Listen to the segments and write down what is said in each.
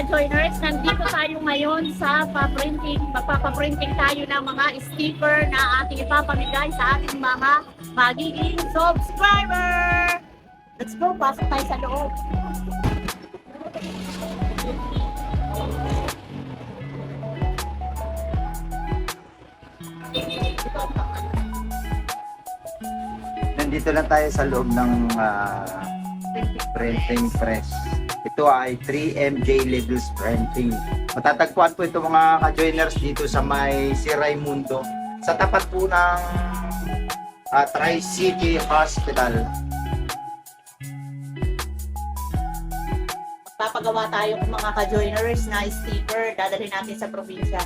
ka-joiners, nandito tayo ngayon sa pa-printing. Magpapaprinting tayo ng mga sticker na ating ipapamigay sa ating mga magiging subscriber! Let's go, pasok tayo sa loob. Nandito lang tayo sa loob ng printing press. Ito ay 3MJ Labels Printing. Matatagpuan po ito mga ka-joiners dito sa may si Raimundo. Sa tapat po ng Tri-City Hospital. Papagawa tayo ng mga ka-joiners na sticker. Dadalhin natin sa probinsya.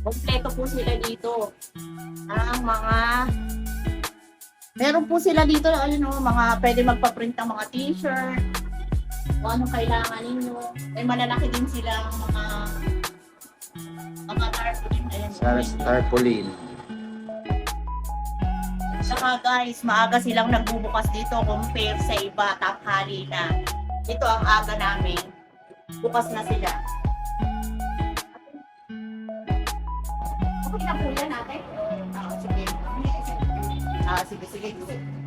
Kompleto po sila dito. Ang mga meron po sila dito ayun o, mga pwede magpa-print ng mga t-shirt. Kung anong kailangan ninyo. May malalaki din sila mga tarpaulin. Ayan. Tarpaulin. Saka guys, maaga silang nagbubukas dito compare sa iba, tanghali na. Ito ang aga namin. Bukas na sila. Okay na po yan natin? Sige. Sige.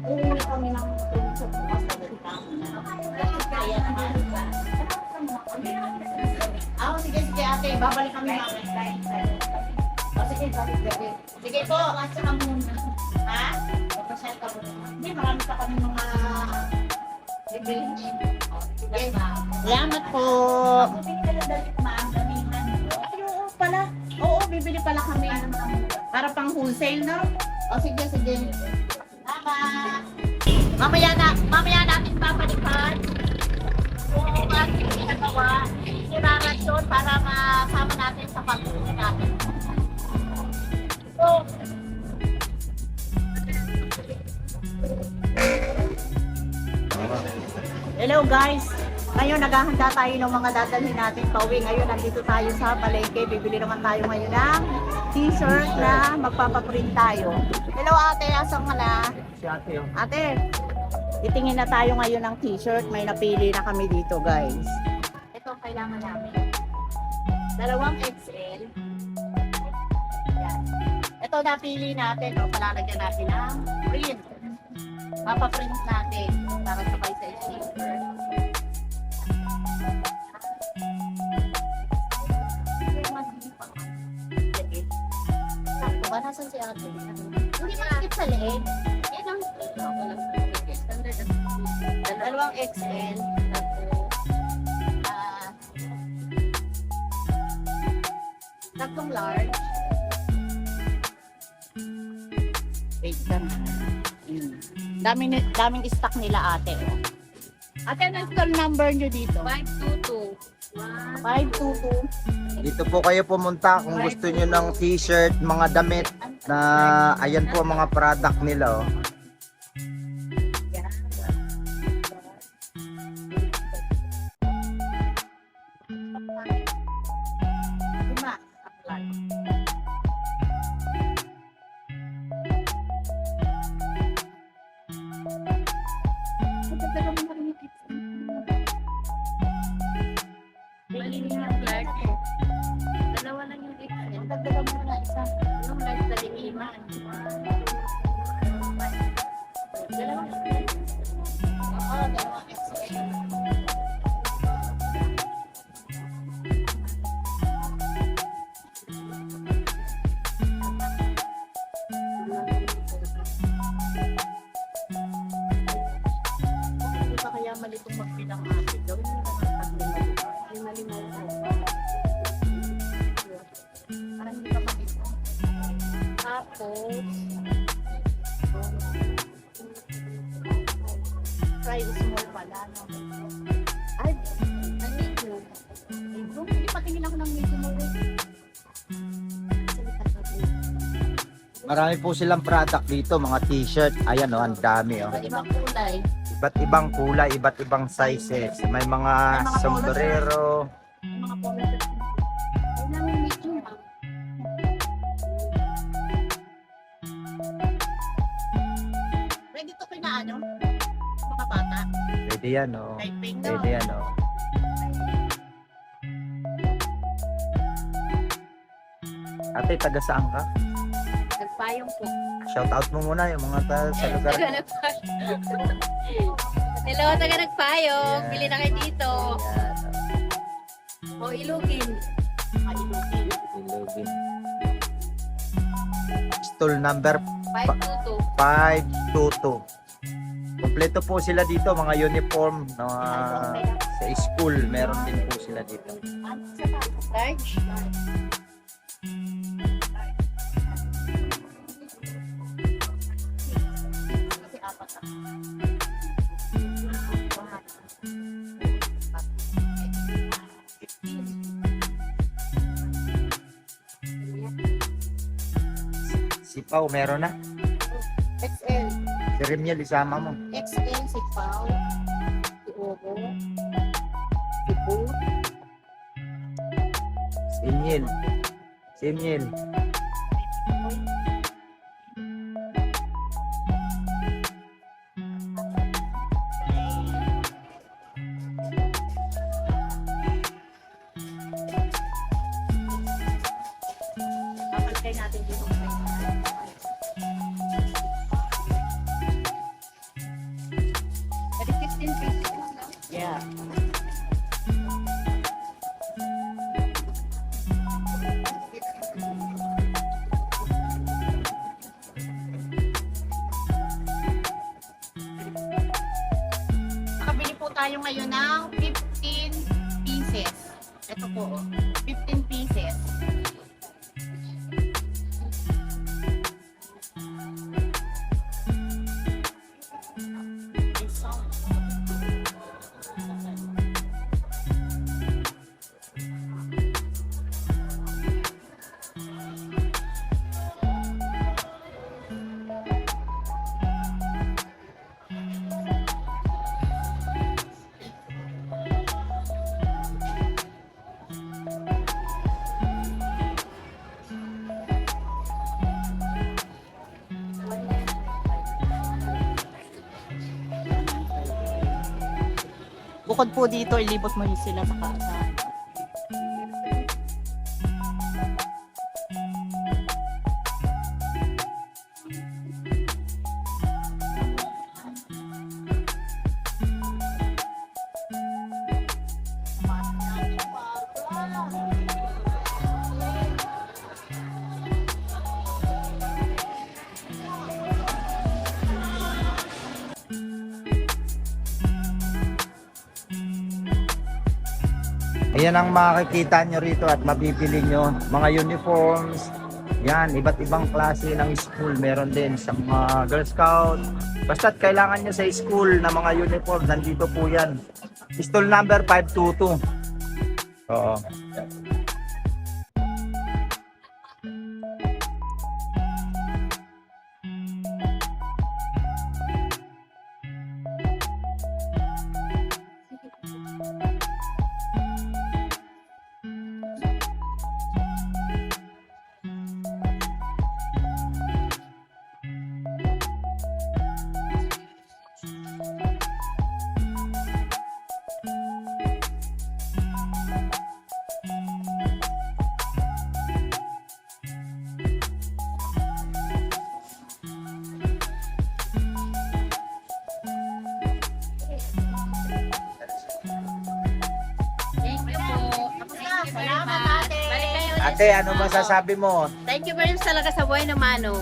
Uuwi kami ng sa bukas na ganito. Kaya naman. Sige ate, babalik kami mamaya. Sige, balik. Sige po, kasi ka muna. Ha? Papasyal ka muna. Hindi, marami pa kami mga bibilhin. Salamat po. Oo pala. Oo, bibili pala kami. Para pang wholesale, no? Sige. Salamat. Mamaya natin papalikan. Oo, ating ginagawa. Siraran doon para masama natin sa pagkukunin natin. So, hello guys! Ngayon naghahanda tayo ng mga dadalhin natin pauwi. Ngayon nandito tayo sa palengke. Bibili naman tayo ngayon ng t-shirt na magpapaprint tayo. Hello ate, asan ka na? Si ate oh. Ate, titingin na tayo ngayon ng t-shirt. May napili na kami dito guys. Ito ang kailangan namin. 2 XL. Yan. Ito napili natin. O, palalagyan natin ng print. Mapaprint natin para sabay sa sticker. Sakto ba? Nasaan si ate? Hindi makikip sa leeg. Yan ang standard. 2 XL. Tatlong large. Wait lang. Daming stock nila ate. Oh. Ate, ano yung stall number nyo dito? 522. 522. Dito po kayo pumunta kung gusto nyo ng t-shirt, mga damit na ayan po ang mga product nila oh. Dalawa lang yung XL. Dagdagan mo na isa. Yung large na limiman. Dalawa XL. Oo, 2 XL. Hindi pa kaya malitong magbilang ate. Gawin mo naman ang lima-lima. Parang hindi pa makita. Tapos, try small pala, no? Ay, nag-medium. Medium? Hindi patingin ako ng medium mo. Marami po silang product dito, mga t-shirt. Ayan oh, ang dami oh. Ibang kulay. Iba't ibang kulay, iba't ibang sizes. May mga sombrero. May mga polo. Ay, namin medium. Pwede ito pinaano? Mga bata. Pwede yan, oh. Typing, no? Pwede yan, oh. Ate, taga saan ka? Nagpayong po. Shout out mo muna yung mga sa lugar. Taga nagpayong. Hello, taga nagpayong. Yan. Bili na kayo dito. Yan, O, Ilugin. Malilugin. oh. Ilugin. Stall number 522. 522. Kompleto po sila dito, mga uniform na sa school. Meron din po sila dito. Large. Kasi apat na. Si Pao, meron na. XL. Si Rimiel, isama mo. XL, si Pao. Si Ogo. Si Boo. Si Emiel. Si Emiel. Kapagkay natin dito. Pwede 15 pesos lang, no? Yeah. Nakabili po tayo ngayon ng 15 pieces. Ito po, oh. 15 pieces. Bukod po dito, ilibot mo sila sa kasa. Ayan ang makikita nyo rito at mabibili nyo. Mga uniforms. Yan, iba't ibang klase ng school. Meron din sa mga Girl Scout. Basta't kailangan nyo sa school na mga uniform. Nandito po yan. Stall number 522. Oo. Thank you po. Thank you very Salamat, much. ate. Balik kayo ulit. Ate, ano masasabi mo? Thank you very much talaga sa buhay na mano.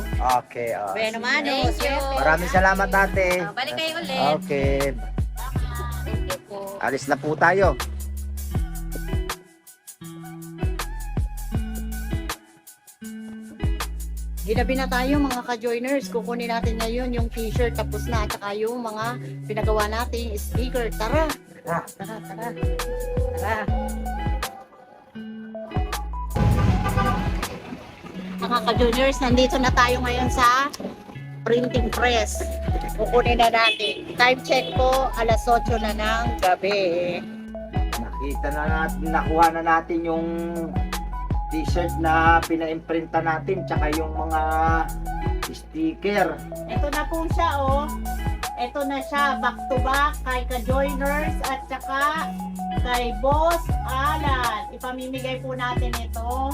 Okay. Oh. Buhay na mano. Thank you. Maraming salamat, ate. Balik kayo ulit. Okay. Thank you po. Alis na po tayo. Ginabi na tayo mga ka-joiners. Kukunin natin ngayon yung t-shirt tapos na at saka yung mga pinagawa nating sticker. Tara! Ah. Tara, tara. Tara. Mga ka-juniors, nandito na tayo ngayon sa printing press. Kukunin na natin. Time check po, alas 8 na ng gabi. Nakita na natin, nakuha na natin yung t-shirt na pina-imprinta natin tsaka yung mga Sticker. Ito na po siya, oh. Ito na siya, back to back kay ka-joiners at saka kay Boss Alan. Ipamimigay po natin ito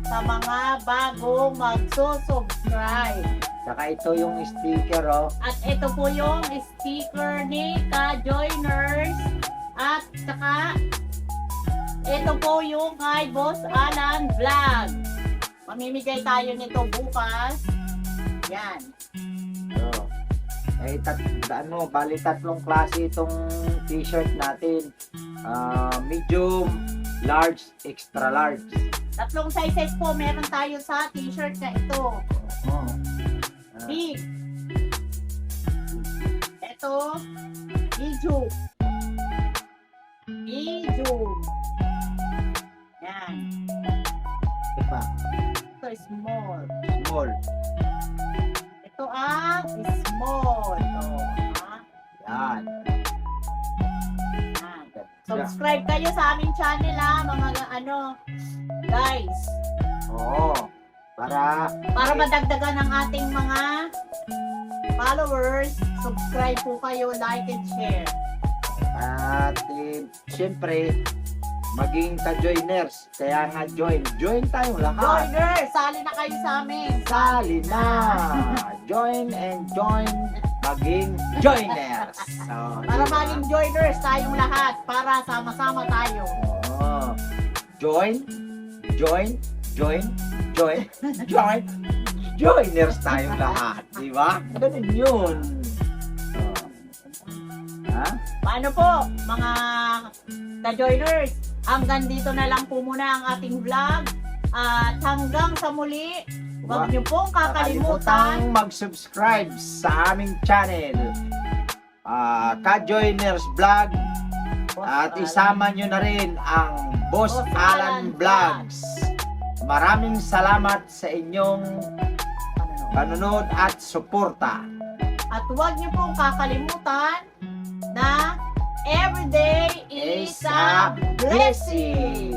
sa mga bagong magsusubscribe. Saka ito yung sticker, oh. At ito po yung sticker ni ka-joiners at saka ito po yung kay Boss Alan Vlog. Mamimigay tayo nito bukas. Yan. So, bali tatlong klase itong t-shirt natin. Medium, large, extra large. Tatlong sizes po meron tayo sa t-shirt na ito. Oh. Big. Ito, medium. Medium. Yan. Ito pa, Ito, small. small. Ito ang small. Oh, ha? Yan. Yan. Subscribe kayo sa aming channel ha, mga guys. Oo. Para Madagdagan ang ating mga followers, subscribe po kayo, like and share. at siyempre maging ka-joiners. Kaya nga join tayong lahat. Joiners, sali na kayo sa amin. Sali na. Join and join maging joiners. So, Para diba? maging joiners tayong lahat, para sama-sama tayo. Oo. Join, joiners tayong lahat. Di ba? Ganun yun. Ha? Paano po, mga ka-joiners? Hanggang dito na lang po muna ang ating vlog. At hanggang sa muli, huwag niyo pong kakalimutan. mag-subscribe sa aming channel. Ka-joiners vlog. At isama nyo na rin ang Boss Boss Alan Alan Vlogs. Maraming salamat sa inyong panunod at suporta. At huwag niyo pong kakalimutan na everyday is a blessing.